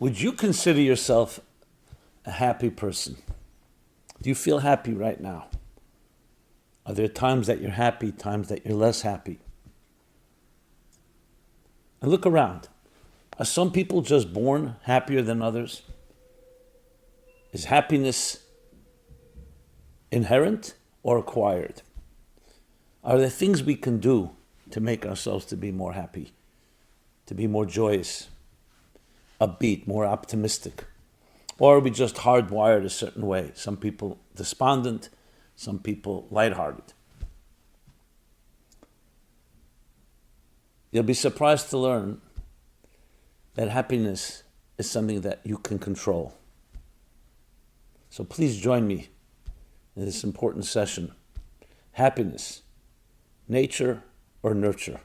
Would you consider yourself a happy person? Do you feel happy right now? Are there times that you're happy, times that you're less happy? And look around. Are some people just born happier than others? Is happiness inherent or acquired? Are there things we can do to make ourselves to be more happy, to be more joyous, upbeat, more optimistic? Or are we just hardwired a certain way? Some people despondent, some people lighthearted. You'll be surprised to learn that happiness is something that you can control. So please join me in this important session. Happiness, nature or nurture?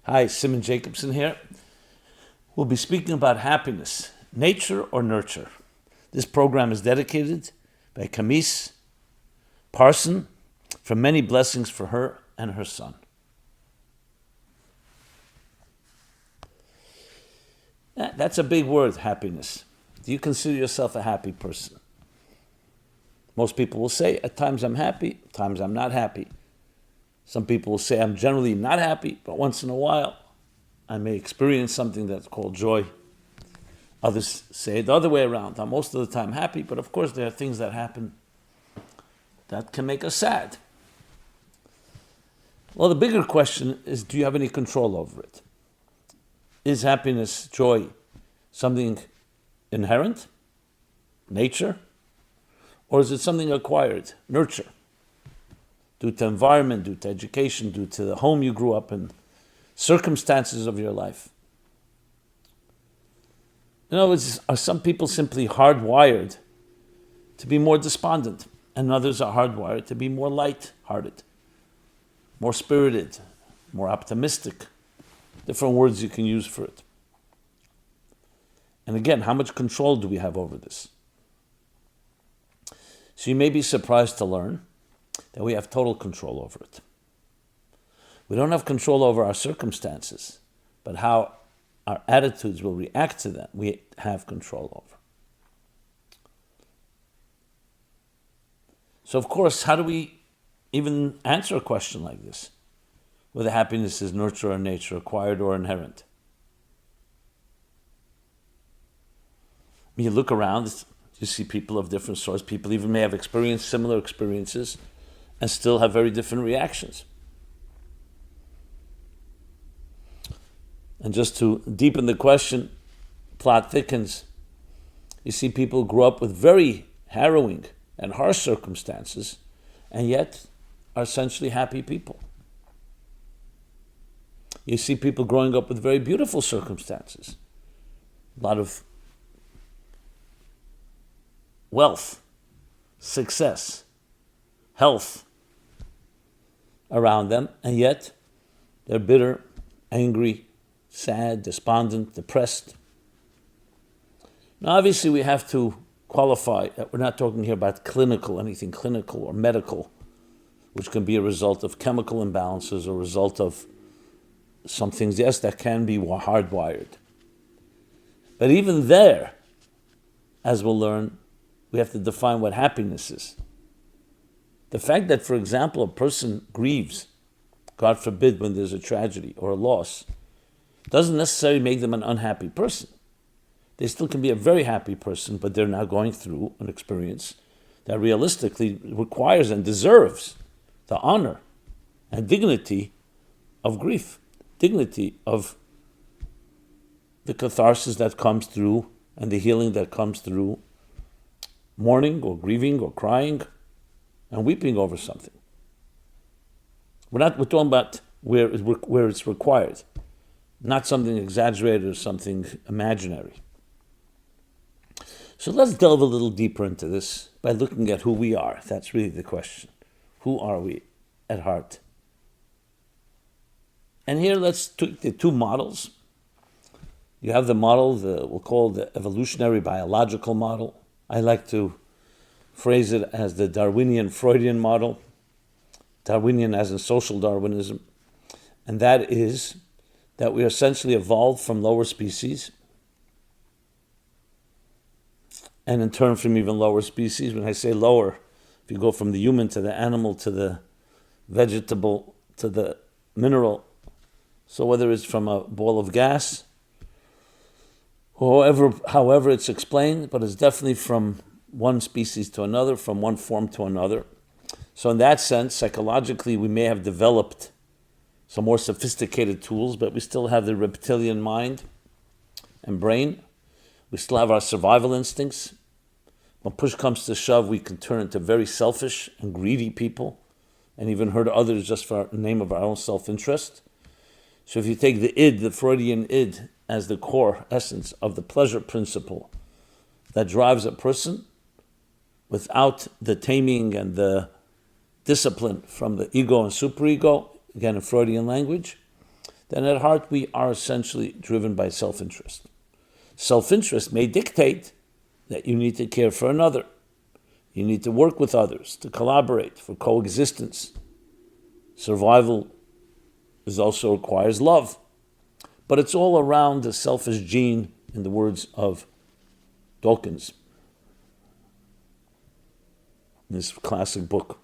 Hi, Simon Jacobson here. We'll be speaking about happiness, nature or nurture. This program is dedicated by Camise Parson for many blessings for her and her son. That's a big word, happiness. Do you consider yourself a happy person? Most people will say, at times I'm happy, at times I'm not happy. Some people will say I'm generally not happy, but once in a while I may experience something that's called joy. Others say it the other way around. I'm most of the time happy, but of course there are things that happen that can make us sad. Well, the bigger question is, do you have any control over it? Is happiness, joy, something inherent, nature, or is it something acquired, nurture? Due to environment, due to education, due to the home you grew up in, circumstances of your life. Are some people simply hardwired to be more despondent, and others are hardwired to be more light-hearted, more spirited, more optimistic? Different words you can use for it. And again, how much control do we have over this? So you may be surprised to learn that we have total control over it. We don't have control over our circumstances, but how our attitudes will react to them, we have control over. So of course, how do we even answer a question like this? Whether happiness is nurture or nature, acquired or inherent? When you look around, you see people of different sorts. People even may have experienced similar experiences and still have very different reactions. And just to deepen the question, plot thickens. You see people grow up with very harrowing and harsh circumstances, and yet are essentially happy people. You see people growing up with very beautiful circumstances, a lot of wealth, success, health around them, and yet they're bitter, angry, sad, despondent, depressed. Now obviously we have to qualify that we're not talking here about anything clinical or medical, which can be a result of chemical imbalances or a result of some things, yes, that can be hardwired. But even there, as we'll learn, we have to define what happiness is. The fact that, for example, a person grieves, God forbid, when there's a tragedy or a loss, doesn't necessarily make them an unhappy person. They still can be a very happy person, but they're now going through an experience that realistically requires and deserves the honor and dignity of grief, dignity of the catharsis that comes through and the healing that comes through mourning or grieving or crying and weeping over something. We're talking about where it's required, not something exaggerated or something imaginary. So let's delve a little deeper into this by looking at who we are. That's really the question. Who are we at heart? And here let's take the two models. You have the model, we'll call the evolutionary biological model. I like to phrase it as the Darwinian Freudian model. Darwinian as in social Darwinism. And that is that we essentially evolved from lower species, and in turn from even lower species. When I say lower, if you go from the human to the animal to the vegetable to the mineral, so whether it's from a ball of gas, however it's explained, but it's definitely from one species to another, from one form to another. So in that sense, psychologically, we may have developed some more sophisticated tools, but we still have the reptilian mind and brain. We still have our survival instincts. When push comes to shove, we can turn into very selfish and greedy people, and even hurt others just for the name of our own self-interest. So if you take the id, the Freudian id, as the core essence of the pleasure principle that drives a person, without the taming and the discipline from the ego and superego, again in Freudian language, then at heart we are essentially driven by self-interest. Self-interest may dictate that you need to care for another. You need to work with others, to collaborate, for coexistence. Survival also requires love. But it's all around the selfish gene, in the words of Dawkins, in this classic book.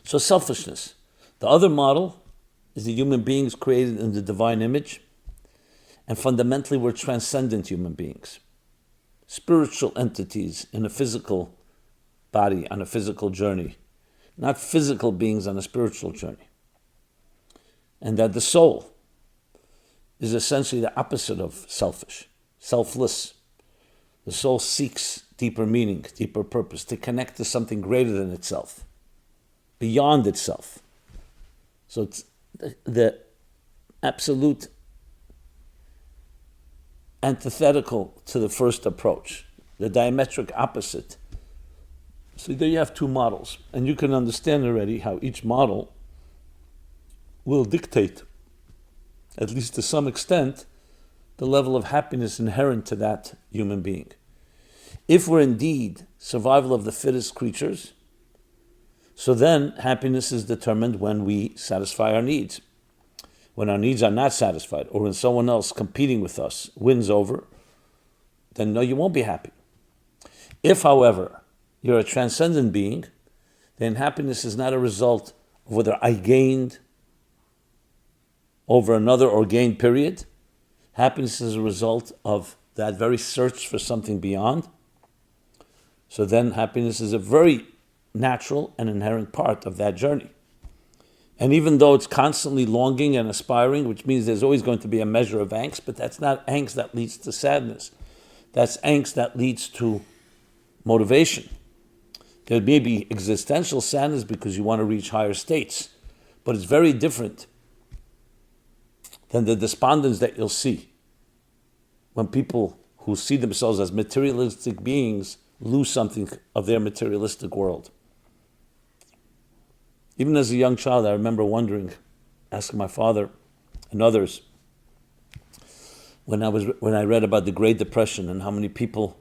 So selfishness. The other model is the human beings created in the divine image, and fundamentally we're transcendent human beings, spiritual entities in a physical body on a physical journey, not physical beings on a spiritual journey. And that the soul is essentially the opposite of selfish, selfless. The soul seeks deeper meaning, deeper purpose, to connect to something greater than itself, beyond itself. So it's the absolute antithetical to the first approach, the diametric opposite. So there you have two models, and you can understand already how each model will dictate, at least to some extent, the level of happiness inherent to that human being. If we're indeed survival of the fittest creatures, so then happiness is determined when we satisfy our needs. When our needs are not satisfied, or when someone else competing with us wins over, then no, you won't be happy. If, however, you're a transcendent being, then happiness is not a result of whether I gained over another or gained period. Happiness is a result of that very search for something beyond. So then happiness is a very natural and inherent part of that journey. And even though it's constantly longing and aspiring, which means there's always going to be a measure of angst, but that's not angst that leads to sadness. That's angst that leads to motivation. There may be existential sadness because you want to reach higher states, but it's very different than the despondence that you'll see when people who see themselves as materialistic beings lose something of their materialistic world. Even as a young child, I remember wondering, asking my father and others, when I read about the Great Depression and how many people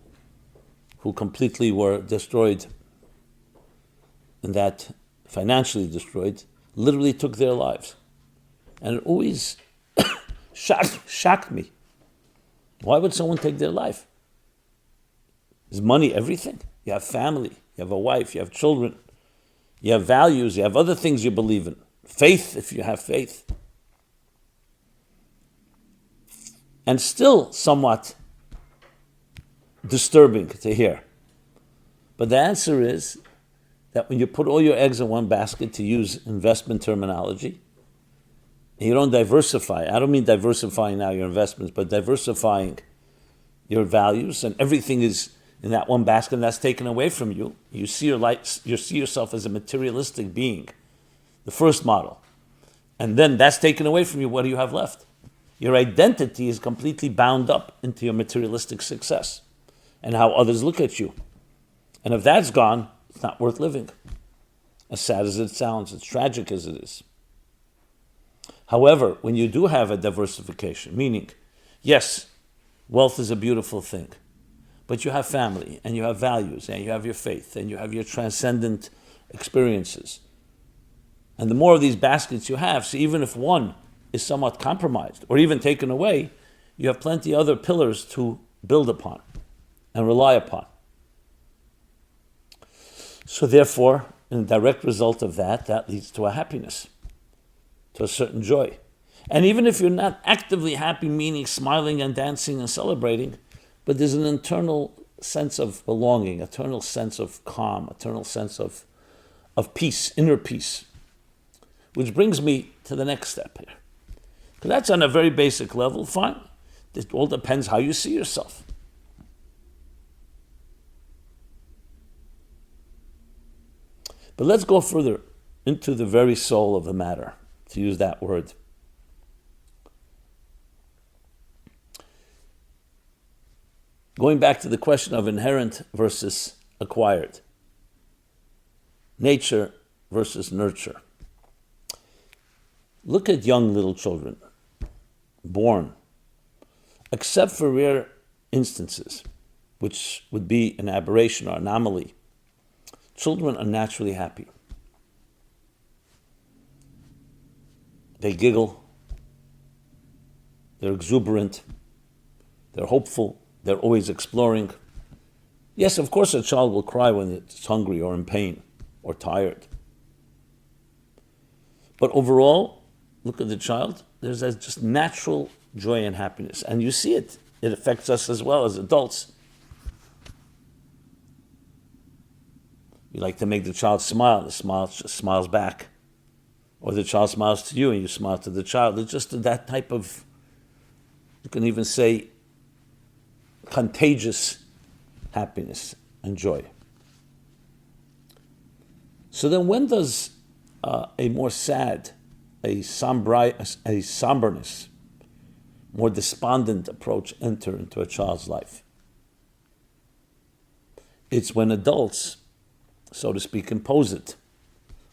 who completely were destroyed, and that financially destroyed, literally took their lives. And it always shocked me. Why would someone take their life? Is money everything? You have family, you have a wife, you have children, you have values, you have other things you believe in. Faith, if you have faith. And still somewhat disturbing to hear. But the answer is that when you put all your eggs in one basket, to use investment terminology, and you don't diversify, I don't mean diversifying now your investments, but diversifying your values, and everything is in that one basket, and that's taken away from you. You see yourself as a materialistic being, the first model. And then that's taken away from you. What do you have left? Your identity is completely bound up into your materialistic success. and how others look at you. And if that's gone, it's not worth living. As sad as it sounds, as tragic as it is. However, when you do have a diversification, meaning, yes, wealth is a beautiful thing, but you have family, and you have values, and you have your faith, and you have your transcendent experiences. And the more of these baskets you have, so even if one is somewhat compromised, or even taken away, you have plenty other pillars to build upon and rely upon. So therefore, in a direct result of that, that leads to a happiness, to a certain joy. And even if you're not actively happy, meaning smiling and dancing and celebrating, but there's an internal sense of belonging, eternal sense of calm, eternal sense of peace, inner peace. Which brings me to the next step here. Because that's on a very basic level, fine. It all depends how you see yourself. But let's go further into the very soul of the matter, to use that word. Going back to the question of inherent versus acquired. Nature versus nurture. Look at young little children, born. Except for rare instances, which would be an aberration or anomaly, children are naturally happy. They giggle, they're exuberant, they're hopeful, they're always exploring. Yes, of course a child will cry when it's hungry or in pain or tired. But overall, look at the child, there's a just natural joy and happiness. And you see it. It affects us as well as adults. You like to make the child smile, the child just smiles back. Or the child smiles to you and you smile to the child. It's just that type of, you can even say, contagious happiness and joy. So then when does a more sad, a somberness, more despondent approach enter into a child's life? It's when adults, so to speak, impose it.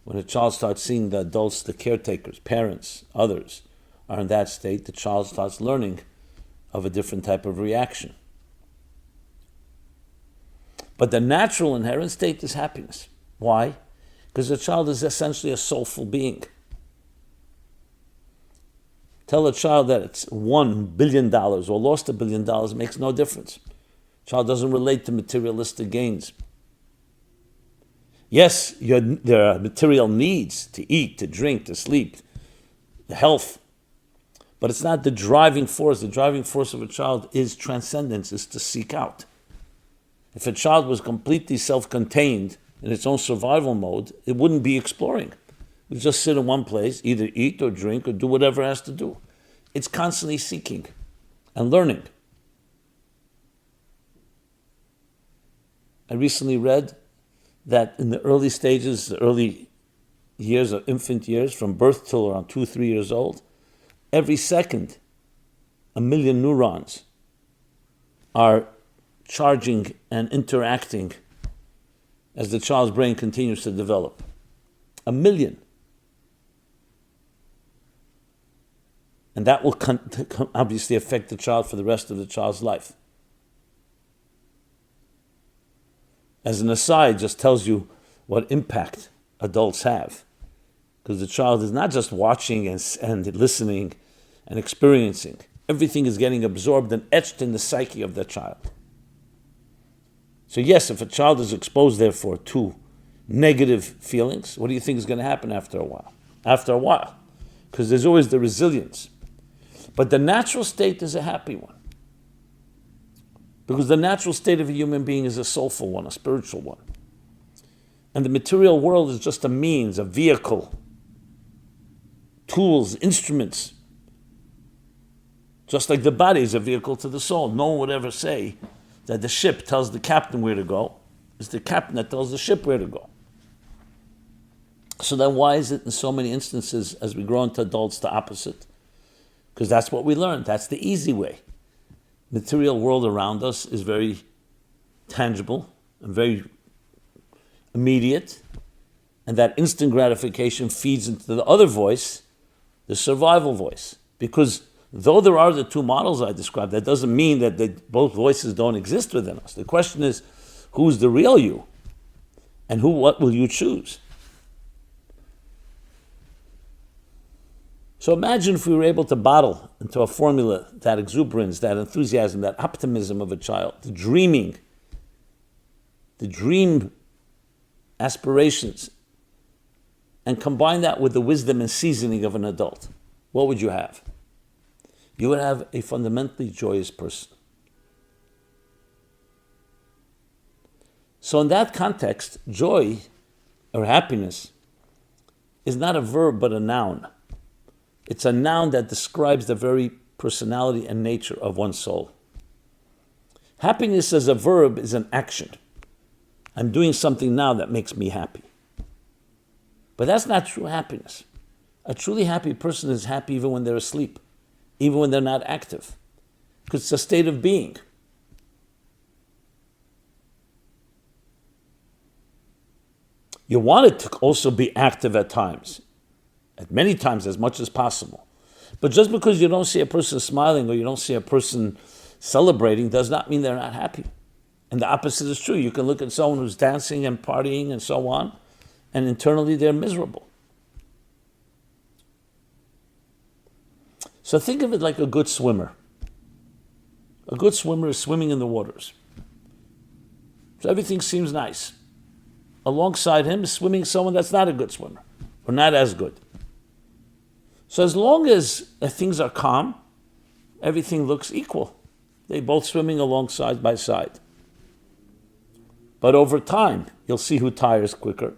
When a child starts seeing the adults, the caretakers, parents, others, are in that state, the child starts learning of a different type of reaction. But the natural inherent state is happiness. Why? Because the child is essentially a soulful being. Tell a child that it's $1 billion or lost $1 billion, it makes no difference. Child doesn't relate to materialistic gains. Yes, there are material needs to eat, to drink, to sleep, the health. But it's not the driving force. The driving force of a child is transcendence, is to seek out. If a child was completely self-contained in its own survival mode, it wouldn't be exploring. It would just sit in one place, either eat or drink or do whatever it has to do. It's constantly seeking and learning. I recently read that in the early stages, the early years of infant years, from birth till around 2-3 years old, every second, 1 million neurons are charging and interacting as the child's brain continues to develop. 1 million. And that will obviously affect the child for the rest of the child's life. As an aside, just tells you what impact adults have. Because the child is not just watching and listening and experiencing. Everything is getting absorbed and etched in the psyche of the child. So yes, if a child is exposed, therefore, to negative feelings, what do you think is going to happen after a while? After a while. Because there's always the resilience. But the natural state is a happy one. Because the natural state of a human being is a soulful one, a spiritual one. And the material world is just a means, a vehicle, tools, instruments. Just like the body is a vehicle to the soul. No one would ever say that the ship tells the captain where to go. It's the captain that tells the ship where to go. So then why is it in so many instances, as we grow into adults, the opposite? Because that's what we learned. That's the easy way. Material world around us is very tangible and very immediate, and that instant gratification feeds into the other voice, the survival voice. Because though there are the two models I described, that doesn't mean that both voices don't exist within us. The question is, who's the real you? And what will you choose? So imagine if we were able to bottle into a formula that exuberance, that enthusiasm, that optimism of a child, the dreaming, the dream aspirations, and combine that with the wisdom and seasoning of an adult. What would you have? You would have a fundamentally joyous person. So in that context, joy or happiness is not a verb but a noun. It's a noun that describes the very personality and nature of one's soul. Happiness as a verb is an action. I'm doing something now that makes me happy. But that's not true happiness. A truly happy person is happy even when they're asleep, even when they're not active, because it's a state of being. You want it to also be active at times, at many times, as much as possible. But just because you don't see a person smiling or you don't see a person celebrating does not mean they're not happy. And the opposite is true. You can look at someone who's dancing and partying and so on, and internally they're miserable. So think of it like a good swimmer. A good swimmer is swimming in the waters. So everything seems nice. Alongside him is swimming someone that's not a good swimmer, or not as good. So as long as things are calm, everything looks equal. They're both swimming along side by side. But over time, you'll see who tires quicker.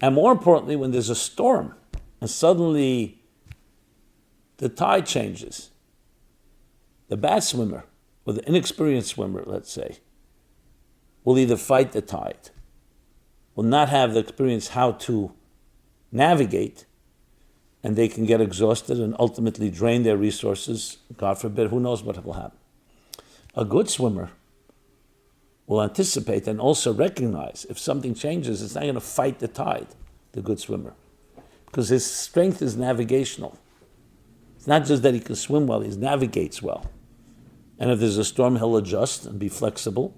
And more importantly, when there's a storm, and suddenly the tide changes, the bad swimmer, or the inexperienced swimmer, let's say, will either fight the tide, will not have the experience how to navigate, and they can get exhausted and ultimately drain their resources. God forbid, who knows what will happen. A good swimmer will anticipate and also recognize if something changes, it's not going to fight the tide, the good swimmer, because his strength is navigational. It's not just that he can swim well, he navigates well. And if there's a storm, he'll adjust and be flexible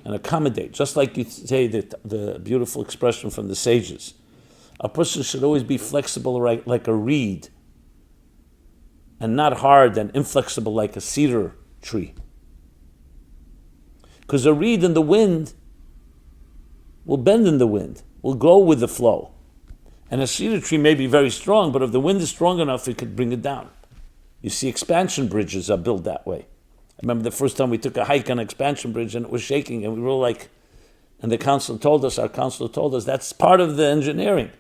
and accommodate. Just like you say the beautiful expression from the sages. A person should always be flexible like a reed and not hard and inflexible like a cedar tree. Because a reed in the wind will bend in the wind, will go with the flow. And a cedar tree may be very strong, but if the wind is strong enough, it could bring it down. You see, expansion bridges are built that way. I remember the first time we took a hike on an expansion bridge and it was shaking, and we were like, and our counselor told us, that's part of the engineering.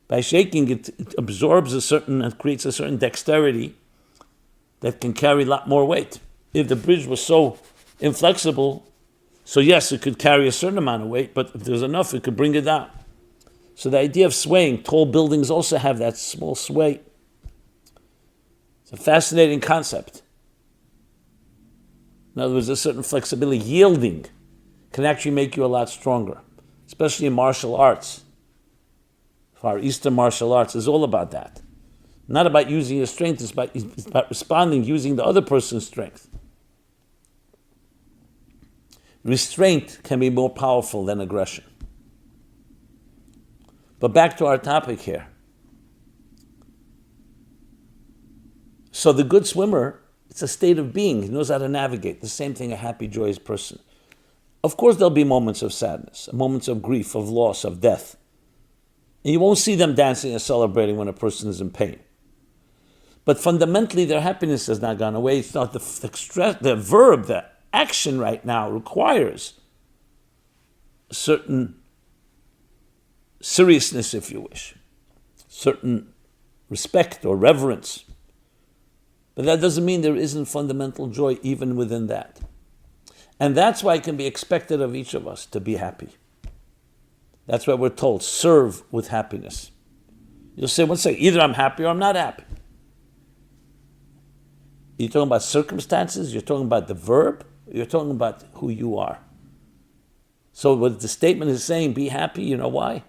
By shaking, it absorbs and creates a certain dexterity that can carry a lot more weight. If the bridge was so inflexible, so yes, it could carry a certain amount of weight, but if there's enough, it could bring it down. So the idea of swaying, tall buildings also have that small sway. It's a fascinating concept. In other words, a certain flexibility, yielding, can actually make you a lot stronger, especially in martial arts. Our Eastern martial arts is all about that. Not about using your strength, it's about responding, using the other person's strength. Restraint can be more powerful than aggression. But back to our topic here. So the good swimmer, it's a state of being. He knows how to navigate. The same thing a happy, joyous person. Of course there'll be moments of sadness, moments of grief, of loss, of death. And you won't see them dancing and celebrating when a person is in pain. But fundamentally, their happiness has not gone away. It's not the verb, the action right now requires a certain seriousness, if you wish, certain respect or reverence. But that doesn't mean there isn't fundamental joy even within that. And that's why it can be expected of each of us to be happy. That's why we're told, serve with happiness. You'll say, one second, either I'm happy or I'm not happy. You're talking about circumstances? You're talking about the verb? You're talking about who you are. So what the statement is saying, be happy, you know why?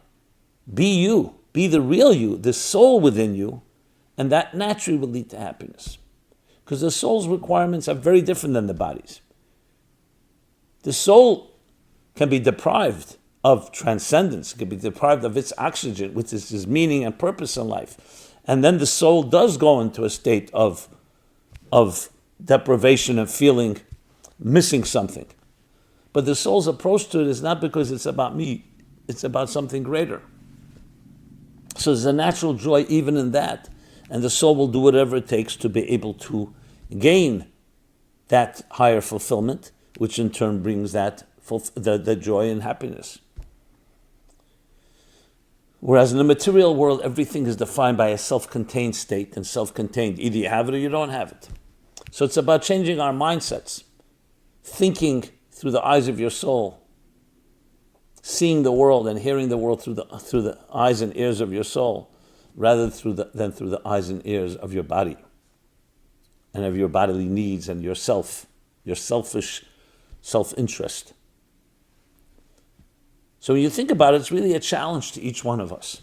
Be you. Be the real you, the soul within you, and that naturally will lead to happiness. Because the soul's requirements are very different than the body's. The soul can be deprived of transcendence, it can be deprived of its oxygen, which is its meaning and purpose in life. And then the soul does go into a state of deprivation and feeling missing something. But the soul's approach to it is not because it's about me, it's about something greater. So there's a natural joy even in that. And the soul will do whatever it takes to be able to gain that higher fulfillment, which in turn brings that the joy and happiness. Whereas in the material world, everything is defined by a self-contained state and self-contained. Either you have it or you don't have it. So it's about changing our mindsets, thinking through the eyes of your soul, seeing the world and hearing the world through the eyes and ears of your soul, rather than through the eyes and ears of your body and of your bodily needs and yourself, your selfish self-interest. So when you think about it, it's really a challenge to each one of us.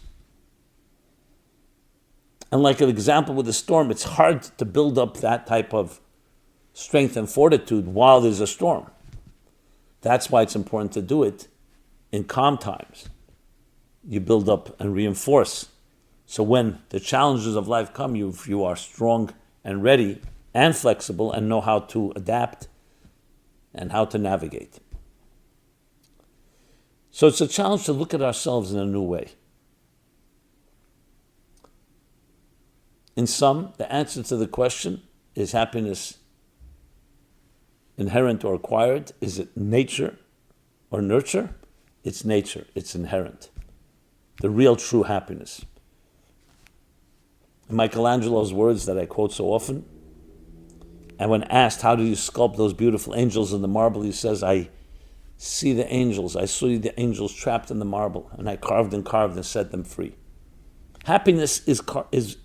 And like an example with the storm, it's hard to build up that type of strength and fortitude while there's a storm. That's why it's important to do it in calm times. You build up and reinforce. So when the challenges of life come, you are strong and ready and flexible and know how to adapt and how to navigate. So it's a challenge to look at ourselves in a new way. In sum, the answer to the question, is happiness inherent or acquired? Is it nature or nurture? It's nature, it's inherent. The real true happiness. In Michelangelo's words that I quote so often, and when asked, how do you sculpt those beautiful angels in the marble, he says, I see the angels, I saw the angels trapped in the marble, and I carved and set them free. Happiness is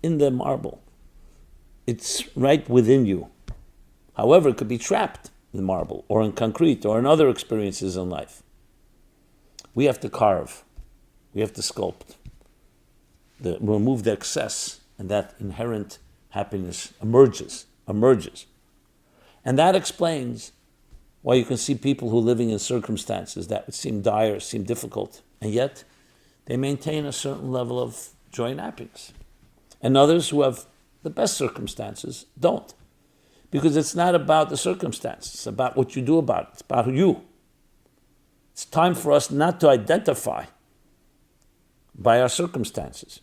in the marble. It's right within you. However, it could be trapped in marble or in concrete or in other experiences in life. We have to carve. We have to sculpt. Remove the excess, and that inherent happiness emerges. And that explains why you can see people who are living in circumstances that would seem dire, seem difficult, and yet they maintain a certain level of joy and happiness. And others who have the best circumstances don't. Because it's not about the circumstances, it's about what you do about it. It's about you. It's time for us not to identify by our circumstances,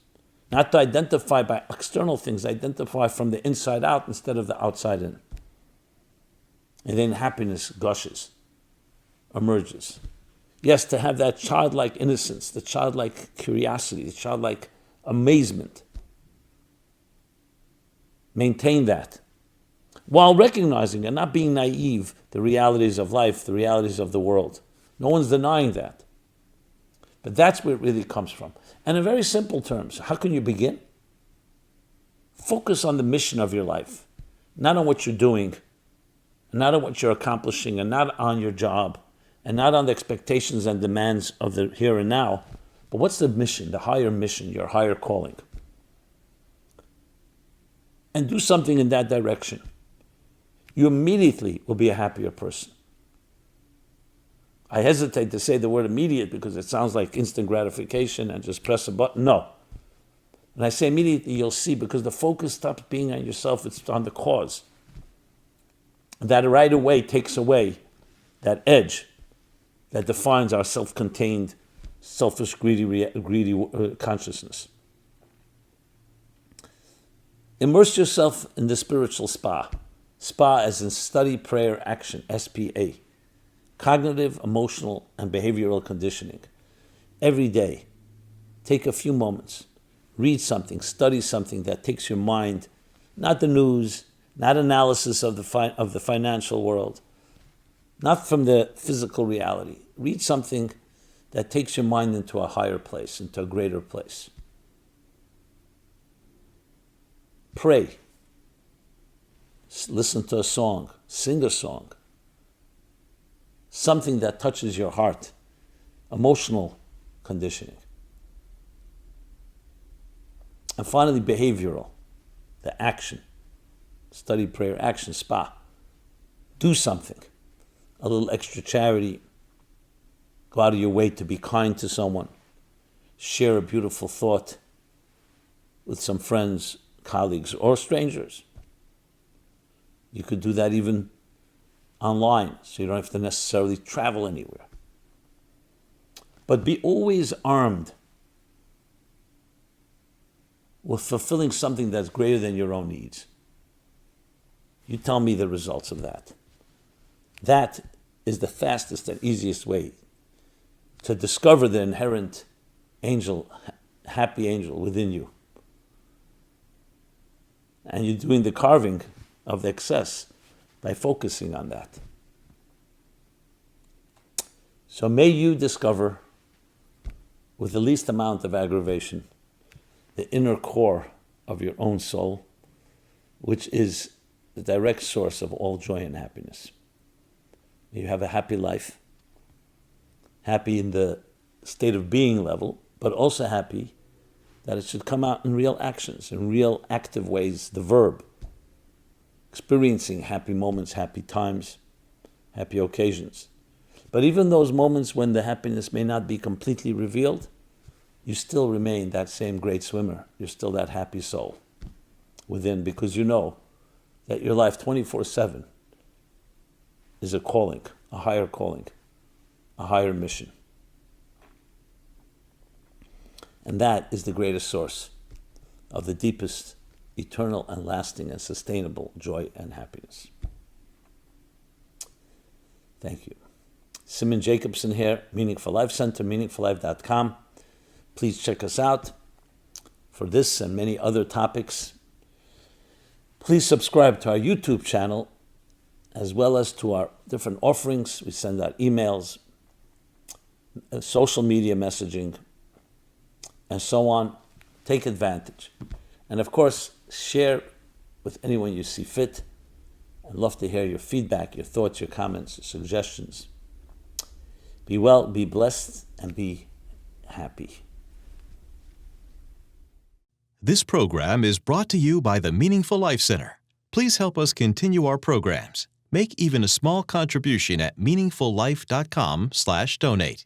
not to identify by external things, identify from the inside out instead of the outside in. And then happiness gushes, emerges. Yes, to have that childlike innocence, the childlike curiosity, the childlike amazement. Maintain that. While recognizing and not being naive, the realities of life, the realities of the world. No one's denying that. But that's where it really comes from. And in very simple terms, how can you begin? Focus on the mission of your life, not on what you're doing, not on what you're accomplishing, and not on your job, and not on the expectations and demands of the here and now, but what's the mission, the higher mission, your higher calling? And do something in that direction. You immediately will be a happier person. I hesitate to say the word immediate because it sounds like instant gratification and just press a button. No. When I say immediately, you'll see, because the focus stops being on yourself, it's on the cause. That right away takes away that edge that defines our self-contained, selfish, greedy consciousness. Immerse yourself in the spiritual spa. Spa as in study, prayer, action, SPA. Cognitive, emotional, and behavioral conditioning. Every day, take a few moments. Read something, study something that takes your mind, not the news, not analysis of the financial world, not from the physical reality. Read something that takes your mind into a higher place, into a greater place. Pray. Listen to a song. Sing a song. something that touches your heart, emotional conditioning. And finally, behavioral, the action. Study, prayer, action, spa. Do something. A little extra charity. Go out of your way to be kind to someone. Share a beautiful thought with some friends, colleagues, or strangers. You could do that even online, so you don't have to necessarily travel anywhere. But be always armed with fulfilling something that's greater than your own needs. You tell me the results of that. That is the fastest and easiest way to discover the inherent angel, happy angel within you. And you're doing the carving of the excess by focusing on that. So may you discover, with the least amount of aggravation, the inner core of your own soul, which is the direct source of all joy and happiness. May you have a happy life, happy in the state of being level, but also happy that it should come out in real actions, in real active ways, the verb. Experiencing happy moments, happy times, happy occasions. But even those moments when the happiness may not be completely revealed, you still remain that same great swimmer. You're still that happy soul within, because you know that your life 24/7 is a calling, a higher calling, a higher mission. And that is the greatest source of the deepest, eternal and lasting and sustainable joy and happiness. Thank you. Simon Jacobson here, Meaningful Life Center, meaningfullife.com. Please check us out for this and many other topics. Please subscribe to our YouTube channel as well as to our different offerings. We send out emails, social media messaging, and so on. Take advantage. And of course, share with anyone you see fit. I'd love to hear your feedback, your thoughts, your comments, your suggestions. Be well, be blessed, and be happy. This program is brought to you by the Meaningful Life Center. Please help us continue our programs. Make even a small contribution at meaningfullife.com/donate.